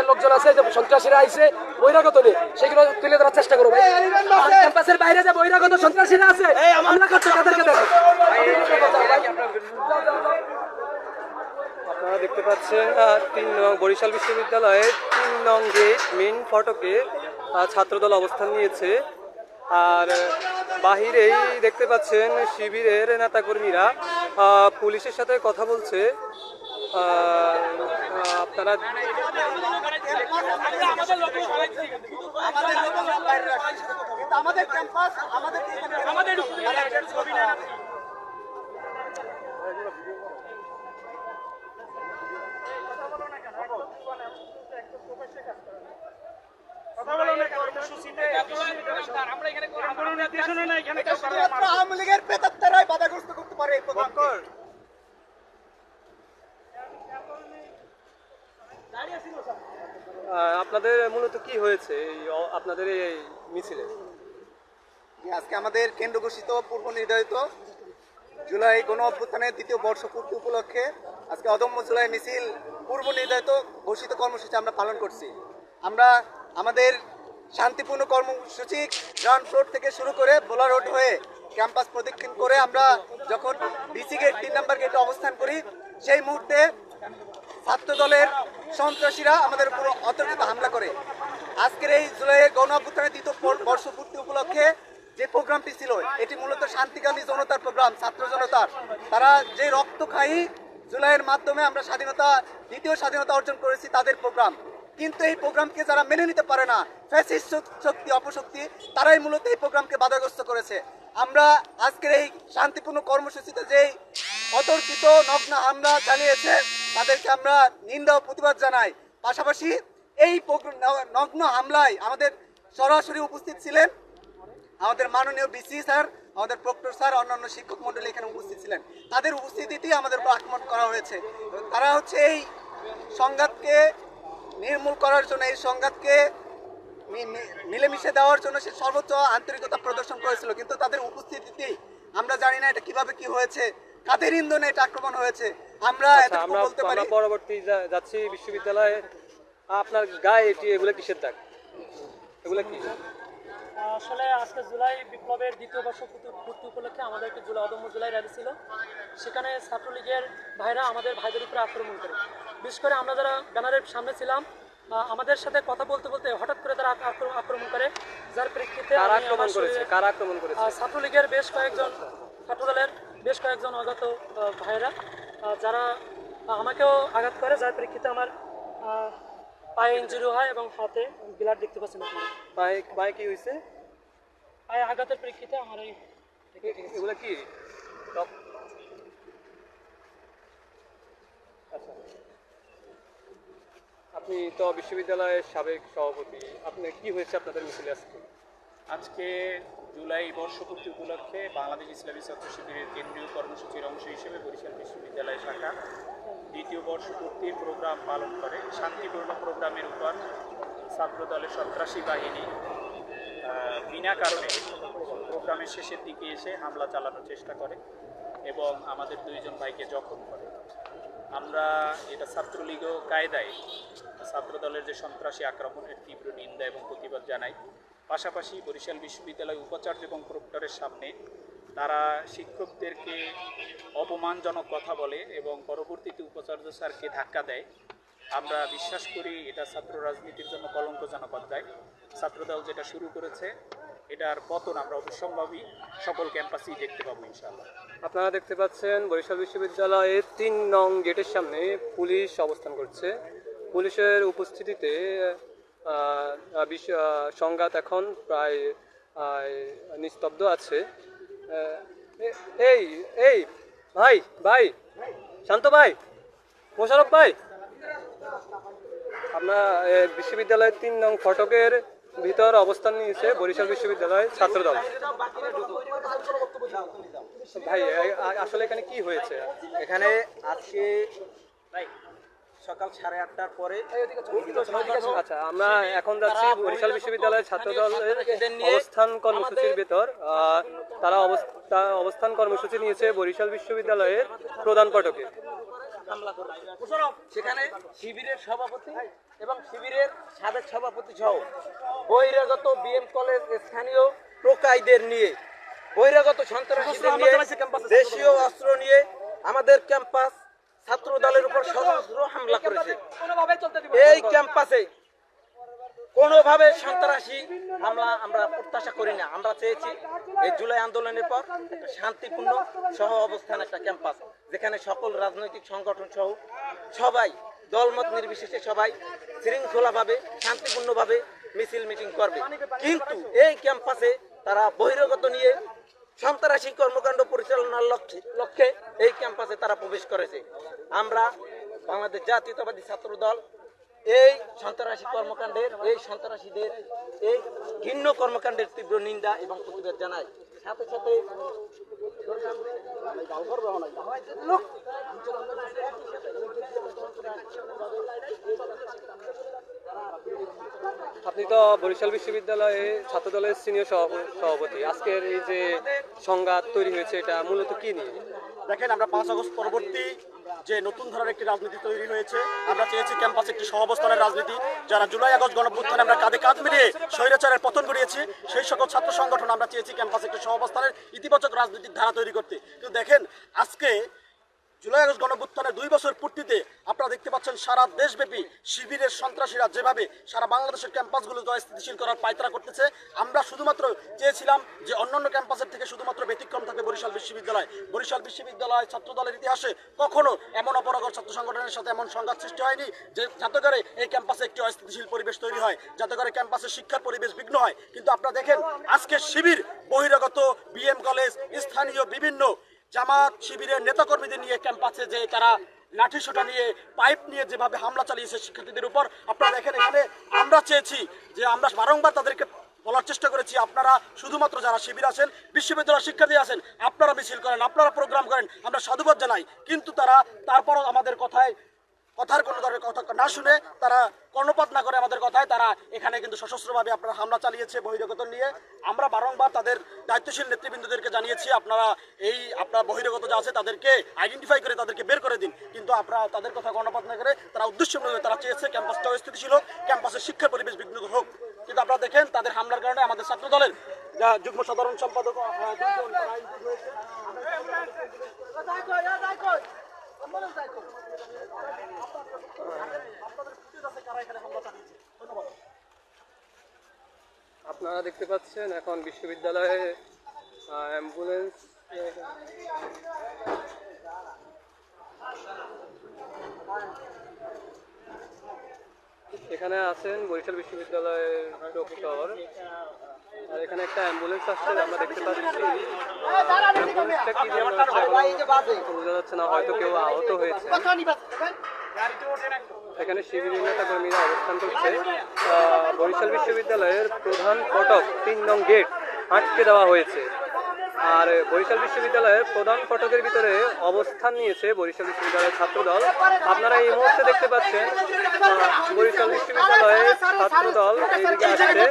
লোকজন আছে যে সন্ত্রাসীরা আইছে বহিরাগত নিয়ে সেগুলো তুলে ধরার চেষ্টা করো ভাই। ক্যাম্পাসের বাইরে যে বহিরাগত সন্ত্রাসীরা আছে হামলা করছে তাদেরকে দেখো। আপনারা দেখতে পাচ্ছেন 3 নং বরিশাল বিশ্ববিদ্যালয়ের 3 নং গেট মেইন ফটকে ছাত্রদল অবস্থান নিয়েছে। আর বাহিরেই দেখতে পাচ্ছেন শিবিরের নেতাকর্মীরা পুলিশের সাথে কথা বলছে। আপনারা আপনাদের মূলত কি হয়েছে আপনাদের এই মিছিলে? আজকে আমাদের কেন্দ্র ঘোষিত পূর্ব নির্ধারিত জুলাই গণ অভ্যুত্থানের 2য় বর্ষপূর্তি উপলক্ষে আজকে অদম্য জুলাই মিছিল পূর্ব নির্ধারিত ঘোষিত কর্মসূচি আমরা পালন করছি। আমরা আমাদের শান্তিপূর্ণ কর্মসূচি গ্রাউন্ড ফ্লোর থেকে শুরু করে বোলা রোড হয়ে ক্যাম্পাস প্রদক্ষিণ করে আমরা যখন ডিসি গেট 3 নম্বর গেটে অবস্থান করি সেই মুহূর্তে ছাত্র দলের সন্ত্রাসীরা আমাদের উপর অতর্কিত হামলা করে। আজকের এই জুলাই গণ অভ্যুত্থানের 2য় বর্ষপূর্তি উপলক্ষে যে প্রোগ্রামটি ছিল এটি মূলত শান্তিকামী জনতার প্রোগ্রাম, ছাত্র জনতার। তারা যে রক্তক্ষয়ী জুলাইয়ের মাধ্যমে আমরা দ্বিতীয় স্বাধীনতা অর্জন করেছি তাদের প্রোগ্রাম। কিন্তু এই প্রোগ্রামকে যারা মেনে নিতে পারে না, ফ্যাসিস্ট শক্তি অপশক্তি, তারাই মূলত এই প্রোগ্রামকে বাধাগ্রস্ত করেছে। আমরা আজকের এই শান্তিপূর্ণ কর্মসূচিতে যেই অতর্কিত নগ্ন হামলা চালিয়েছে তাদেরকে আমরা নিন্দা ও প্রতিবাদ জানাই। পাশাপাশি এই নগ্ন হামলায় আমাদের সরাসরি উপস্থিত ছিলেন আমাদের মাননীয় বিসি স্যার, আমাদের প্রক্টর স্যার, অন্যান্য শিক্ষক মন্ডলী এখানে উপস্থিত ছিলেন। তাদের উপস্থিতিতেই আমাদের উপর আক্রমণ করা হয়েছে। তারা হচ্ছে এই সংঘাতকে নির্মূল করার জন্য, এই সংঘাতকে মিলেমিশে দেওয়ার জন্য সে সর্বোচ্চ আন্তরিকতা প্রদর্শন করেছিল। কিন্তু তাদের উপস্থিতিতেই আমরা জানি না এটা কিভাবে কি হয়েছে, কাদের ইন্ধনে এটা আক্রমণ হয়েছে। আমরা বলতে পারি পরবর্তী যাচ্ছি বিশ্ববিদ্যালয়ে। আপনার গায়ে এগুলো কিসের দাগ? এগুলো কি? আসলে আজকে জুলাই বিপ্লবের 2য় বর্ষপূর্তি উপলক্ষে আমাদের একটি অদম্য জুলাই র্যালি ছিল। সেখানে ছাত্রলীগের ভাইরা আমাদের ভাইদের উপরে আক্রমণ করে, বিশেষ করে আমরা যারা ব্যানারের সামনে ছিলাম আমাদের সাথে কথা বলতে বলতে হঠাৎ করে তারা আক্রমণ করে, যার প্রেক্ষিতে ছাত্রলীগের বেশ কয়েকজন ছাত্রদলের বেশ কয়েকজন অজ্ঞাত ভাইরা যারা আমাকেও আঘাত করে, যার প্রেক্ষিতে আমার পায়ে ইনজুরি হয় এবং হাতে ব্লাড দেখতে পাচ্ছেন। পায়ে কি হয়েছে? পায়ে আঘাতের প্রেক্ষিতে আমার এই এগুলো কি? আচ্ছা, আপনি তো বিশ্ববিদ্যালয়ের সাবেক সভাপতি, আপনি কি হয়েছে আপনাদের মিছিলে আজকে জুলাই বর্ষপূর্তি উপলক্ষে বাংলাদেশ ইসলামী ছাত্র শিবিরের কেন্দ্রীয় কর্মসূচির অংশ হিসেবে বরিশাল বিশ্ববিদ্যালয় শাখা 2য় বর্ষপূর্তির প্রোগ্রাম পালন করে। শান্তিপূর্ণ প্রোগ্রামের উপর ছাত্র দলের সন্ত্রাসী বাহিনী বিনা কারণে প্রোগ্রামের শেষের দিকে এসে হামলা চালানোর চেষ্টা করে এবং আমাদের 2 জন ভাইকে জখম করে। আমরা এটা ছাত্রলীগও কায়দায় ছাত্র দলের যে সন্ত্রাসী আক্রমণের তীব্র নিন্দা এবং প্রতিবাদ জানাই। পাশাপাশি বরিশাল বিশ্ববিদ্যালয় উপাচার্য এবং প্রক্টরের সামনে তারা শিক্ষকদেরকে অপমানজনক কথা বলে এবং পরবর্তীতে উপাচার্য স্যারকে ধাক্কা দেয়। আমরা বিশ্বাস করি এটা ছাত্র রাজনীতির জন্য কলঙ্কজনক অধ্যায়। ছাত্রদল যেটা শুরু করেছে এটার পতন আমরা অবশ্যম্ভাবী সকল ক্যাম্পাসেই দেখতে পাবো ইনশাআল্লাহ। আপনারা দেখতে পাচ্ছেন বরিশাল বিশ্ববিদ্যালয়ের 3 নং গেটের সামনে পুলিশ অবস্থান করছে। পুলিশের উপস্থিতিতে সংঘাত এখন প্রায় নিস্তব্ধ আছে। এই এই ভাই ভাই শান্ত ভাই, মোশারফ ভাই, আমরা বিশ্ববিদ্যালয়ের 3 নং ফটকের ভিতর অবস্থান নিয়েছে বরিশাল বিশ্ববিদ্যালয় ছাত্রদল। ভাই আসলে এখানে কি হয়েছে? এখানে আজকে সকাল 8:30টার পরে আচ্ছা, আমরা এখন যাচ্ছি বরিশাল বিশ্ববিদ্যালয়ের ছাত্রদলের অবস্থান কর্মসূচির ভেতর। তারা অবস্থান কর্মসূচি নিয়েছে বরিশাল বিশ্ববিদ্যালয়ের প্রধান ফটকে। হামলা করেছে। সেখানে শিবিরের সভাপতি এবং শিবিরের সাবেক সভাপতি সহ বহিরাগত বিএম কলেজ স্থানীয় প্রকাইদের নিয়ে বহিরাগত সন্ত্রাসীদের নিয়ে দেশীয় অস্ত্র নিয়ে আমাদের ক্যাম্পাস ছাত্র দলের উপর সশস্ত্র হামলা করেছে। এই ক্যাম্পাসে কোনোভাবে সন্ত্রাসী হামলা আমরা প্রত্যাশা করি না। আমরা চেয়েছি এই জুলাই আন্দোলনের পর একটা শান্তিপূর্ণ সহ অবস্থান একটা ক্যাম্পাস, যেখানে সকল রাজনৈতিক সংগঠন সহ সবাই দলমত নির্বিশেষে সবাই শৃঙ্খলাভাবে শান্তিপূর্ণভাবে মিছিল মিটিং করবে। কিন্তু এই ক্যাম্পাসে তারা বহিরাগত নিয়ে সন্ত্রাসী কর্মকাণ্ড পরিচালনার লক্ষ্যে এই ক্যাম্পাসে তারা প্রবেশ করেছে। আমরা বাংলাদেশ জাতীয়তাবাদী ছাত্র দল এই সন্ত্রাসী কর্মকাণ্ডের এই সন্ত্রাসীদের এই ঘৃণ্য কর্মকাণ্ডের তীব্র নিন্দা এবং প্রতিবাদ জানাই। সাথে সাথে আপনি তো বরিশাল বিশ্ববিদ্যালয়ে ছাত্র দলের সিনিয়র সভাপতি, আজকের এই যে সংঘাত তৈরি হয়েছে এটা মূলত কি নিয়ে? দেখেন, আমরা 5 আগস্ট পরবর্তী যে নতুন ধারার একটি রাজনীতি তৈরি হয়েছে, আমরা চেয়েছি ক্যাম্পাসে একটি সহাবস্থানের রাজনীতি। যারা জুলাই আগস্ট গণঅভ্যুত্থানে আমরা কাঁধে কাঁধ মিলিয়ে স্বৈরাচারের পতন ঘটিয়েছি, সেই সকল ছাত্র সংগঠন আমরা চেয়েছি ক্যাম্পাসে একটি সহাবস্থানের ইতিবাচক রাজনীতির ধারা তৈরি করতে। কিন্তু দেখেন, আজকে জুলাই আগস্ট গণঅভ্যুত্থানের 2 বছর পূর্তিতে আপনারা দেখতে পাচ্ছেন সারা দেশব্যাপী শিবিরের সন্ত্রাসীরা যেভাবে সারা বাংলাদেশের ক্যাম্পাসগুলোকে অস্থিতিশীল করার পায়তারা করতেছে। আমরা শুধুমাত্র চেয়েছিলাম যে অন্যান্য ক্যাম্পাসের থেকে শুধুমাত্র ব্যতিক্রম থাকে বরিশাল বিশ্ববিদ্যালয়। বরিশাল বিশ্ববিদ্যালয় ছাত্র দলের ইতিহাসে কখনো এমন অপরাগর ছাত্র সংগঠনের সাথে এমন সংঘাত সৃষ্টি হয়নি যে যাতে করে এই ক্যাম্পাসে একটি অস্থিতিশীল পরিবেশ তৈরি হয়, যাতে করে ক্যাম্পাসে শিক্ষার পরিবেশ বিঘ্ন হয়। কিন্তু আপনারা দেখেন, আজকে শিবির বহিরাগত বিএম কলেজ স্থানীয় বিভিন্ন জামাত শিবিরের নেতাকর্মীদের নিয়ে ক্যাম্পাসে যে তারা লাঠি সোটা নিয়ে পাইপ নিয়ে যেভাবে হামলা চালিয়েছে শিক্ষার্থীদের উপর, আপনারা দেখেন এখানে আমরা চেয়েছি যে আমরা বারংবার তাদেরকে বলার চেষ্টা করেছি, আপনারা শুধুমাত্র যারা শিবির আছেন, বিশ্ববিদ্যালয়ের শিক্ষার্থী আছেন, আপনারা মিছিল করেন, আপনারা প্রোগ্রাম করেন, আমরা সাধুবাদ জানাই। কিন্তু তারা তারপরও আমাদের কথার কোনো ধরনের কথা না শুনে, তারা কর্ণপাত না করে আমাদের কথায় তারা এখানে কিন্তু সশস্ত্রভাবে আপনারা হামলা চালিয়েছে বহিরাগত নিয়ে। আমরা বারংবার তাদের দায়িত্বশীল নেতৃবৃন্দদেরকে জানিয়েছি, আপনারা বহিরাগত যা আছে তাদেরকে আইডেন্টিফাই করে তাদেরকে বের করে দিন। কিন্তু আপনারা তাদের কথা কর্ণপাত না করে তারা উদ্দেশ্যমূলক তারা চেয়েছে ক্যাম্পাসটা স্থিতিশীল হোক, ক্যাম্পাসের শিক্ষার পরিবেশ বিঘ্ন হোক। কিন্তু আপনারা দেখেন, তাদের হামলার কারণে আমাদের ছাত্র দলের যুগ্ম সাধারণ সম্পাদক আপনারা দেখতে পাচ্ছেন এখন বিশ্ববিদ্যালয়ে অ্যাম্বুলেন্স এখানে আছেন বরিশাল বিশ্ববিদ্যালয়ের ডক্টর, আর এখানে একটা অ্যাম্বুলেন্স আসছে আমরা দেখতে পাচ্ছি। অ্যাম্বুলেন্সটা কি জন্য বোঝা যাচ্ছে না, হয়তো কেউ আহত হয়েছে। এখানে শিবিরের নেতা কর্মীরা অবস্থান করছে। বরিশাল বিশ্ববিদ্যালয়ের প্রধান ফটক 3 নং গেট আটকে দেওয়া হয়েছে। আর বরিশাল বিশ্ববিদ্যালয়ের প্রধান ফটকের ভিতরে অবস্থান নিয়েছে বরিশাল বিশ্ববিদ্যালয়ের ছাত্রদল। আপনারা এই মুহূর্তে দেখতে পাচ্ছেন বরিশাল বিশ্ববিদ্যালয়ের ছাত্রদল এইদিকে আসছে।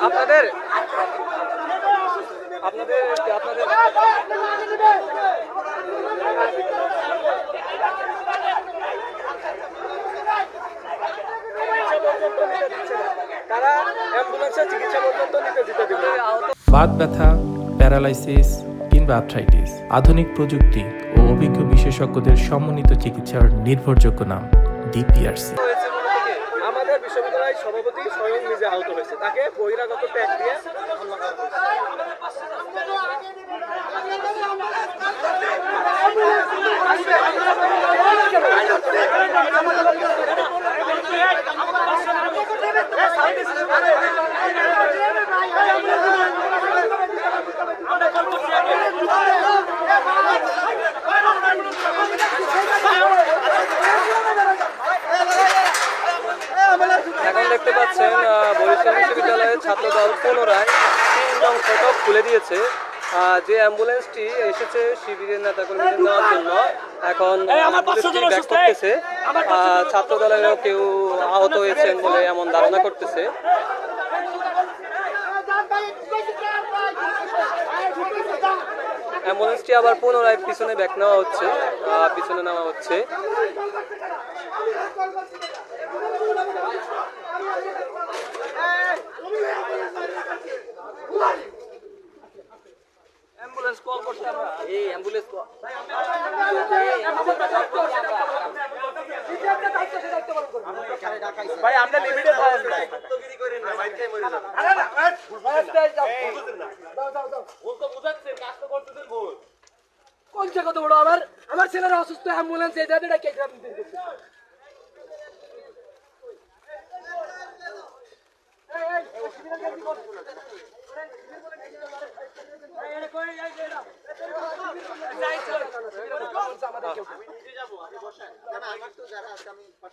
আপনাদের তারা অ্যাম্বুলেন্সের চিকিৎসা পর্যন্ত নিতে দিতে দিবে। বাত ব্যথা, প্যারালাইসিস কিংবা আর্থ্রাইটিস, আধুনিক প্রযুক্তি ও অভিজ্ঞ বিশেষজ্ঞদের সমন্বিত চিকিৎসার নির্ভরযোগ্য নাম ডিপিআরসি। আমাদের বিশ্ববিদ্যালয়ের সভাপতি স্বয়ং নিজে আহত হয়েছে, তাকে বহিরাগত ট্যাগ দিয়ে হামলা করা হয়েছে। এখন দেখতে পাচ্ছেন বরিশাল বিশ্ববিদ্যালয়ের ছাত্রদল পুনরায় 3 নং ফটক খুলে দিয়েছে। যে অ্যাম্বুলেন্সটি এসেছে শিবিরের নেতাকর্মীদের নেওয়ার জন্য, এখন অ্যাম্বুলেন্সটি ব্যাক করতেছে। ছাত্রদলেরও কেউ আহত হয়েছেন বলে এমন ধারণা করতেছে। অ্যাম্বুলেন্সটি আবার পুনরায় পিছনে ব্যাক নেওয়া হচ্ছে, পিছনে নেওয়া হচ্ছে। অ্যাম্বুলেন্স কল করতে আমরা এই অ্যাম্বুলেন্স ভাই আমরা লিমিটে সত্যগিরি করেন না মাইকে মরে যাবে আরে না ও তো বুঝাচ্ছে কাজ তো করতেছেন ভুল কোন জায়গা তো বড় আমার ছেলেরা অসুস্থ, অ্যাম্বুলেন্স এই জায়গাটা কে গ্রাম দিতে করতে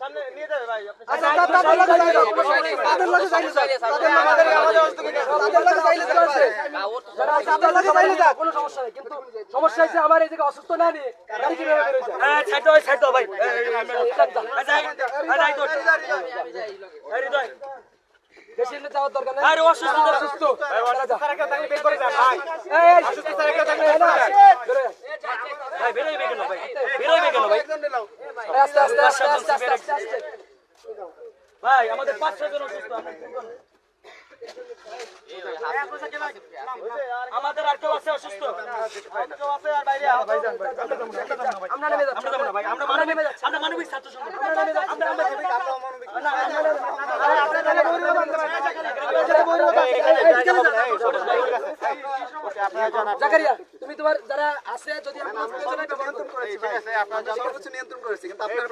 সামনে নিয়ে যাবে ভাই কোনো সমস্যা নেই, কিন্তু সমস্যা হচ্ছে আমার এই জায়গায় অসুস্থ না নিয়ে গাড়ি কিভাবে বের হয়েছে। ছাড় দাও ভাই বেশি এলে যাওয়ার দরকার নেই। আরে অসুস্থ অসুস্থ ভাই বেরোইবে কেন ভাই বেরোইবে কেন ভাই আস্তে আস্তে আস্তে আস্তে আস্তে আস্তে আস্তে ভাই আমাদের 5-6 জন অসুস্থ আমাদের আর কেউ আছে অসুস্থ কেউ আছে আর বাইরে আমরা নেমে যাচ্ছি, আমরা যাব না ভাই আমরা নেমে যাচ্ছি আমরা মানবিক ছাত্র সংগঠন জাকারিয়া, তুমি তোমার যারা আছে যদি ঠিক আছে, আপনারা সর্বোচ্চ নিয়ন্ত্রণ করেছে, কিন্তু আপনারা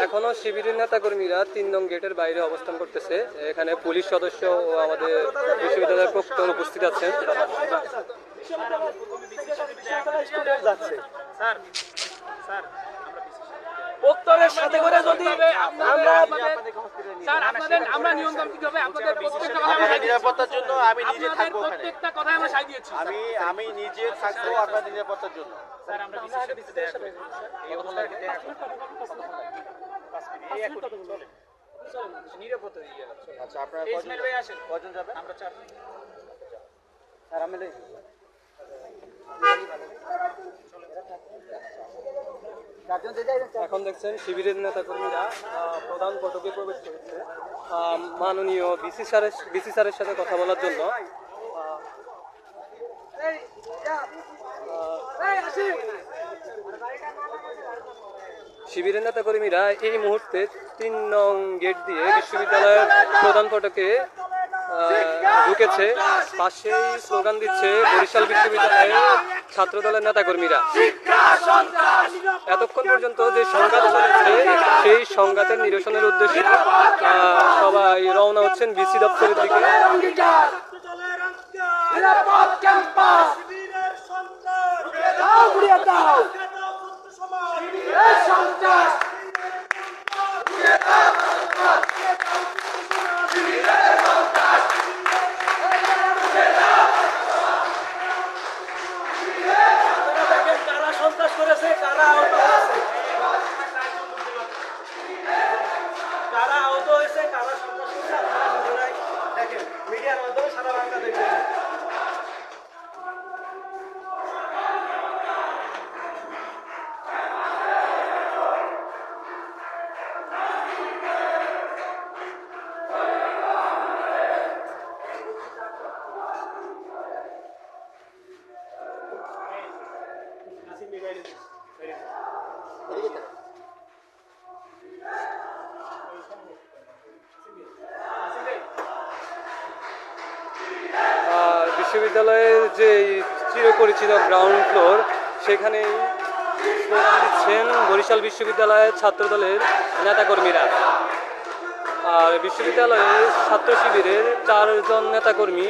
এখনো শিবিরের নেতাকর্মীরা 3 নং গেটের বাইরে অবস্থান করতেছে। এখানে পুলিশ সদস্য ও আমাদের বিশ্ববিদ্যালয়ের প্রক্টর উপস্থিত আছেন। উত্তরের সাথে করে যদি আমরা স্যার আমরা নিয়ন্ত্রণ কি হবে আপনাদের নিরাপত্তার জন্য আমি নিজে থাকবো ওখানে। প্রত্যেকটা কথাই আমরা সাই দিয়েছি আমি নিজে থাকবো আপনাদের নিরাপত্তার জন্য। স্যার আমরা বিশেষ কিছু দেখা করি এই অবস্থায় দেখা করি নিরাপত্তা দিয়ে আচ্ছা, আপনারা ইসমাইল ভাই আসেন কজন যাবেন? আমরা 4 এখন দেখছেন শিবিরের নেতাকর্মীরা প্রধান ফটকে প্রবেশ করেছে মাননীয় বিসি স্যারের সাথে কথা বলার জন্য। শিবিরের নেতাকর্মীরা এই মুহূর্তে 3 নং গেট দিয়ে বিশ্ববিদ্যালয়ের প্রধান ফটকে ঢুকেছে। পাশেই স্লোগান দিচ্ছে বরিশাল বিশ্ববিদ্যালয়ের ছাত্রদলের নেতাকর্মীরা। এতক্ষণ পর্যন্ত যে সংঘাত চলেছে সেই সংঘাতের নিরসনের উদ্দেশ্যে সবাই রওনা হচ্ছেন বিসি দপ্তরের দিকে। কারা সন্ত্রাস করেছে কারা আহত হয়েছে কারা আহত হয়েছে কারা সন্ত্রাস করেছে আপনারা নিজেরাই দেখেন মিডিয়ার মাধ্যমে সারা বাংলাদেশ দেখেন। বিশ্ববিদ্যালয়ের যে চিরপরিচিত গ্রাউন্ড ফ্লোর সেখানেই স্লোগান দিচ্ছেন বরিশাল বিশ্ববিদ্যালয়ের ছাত্রদলের নেতাকর্মীরা। আর বিশ্ববিদ্যালয়ের ছাত্র শিবিরের 4 জন নেতাকর্মী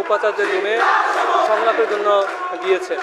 উপাচার্যের রুমে সংলাপের জন্য গিয়েছেন।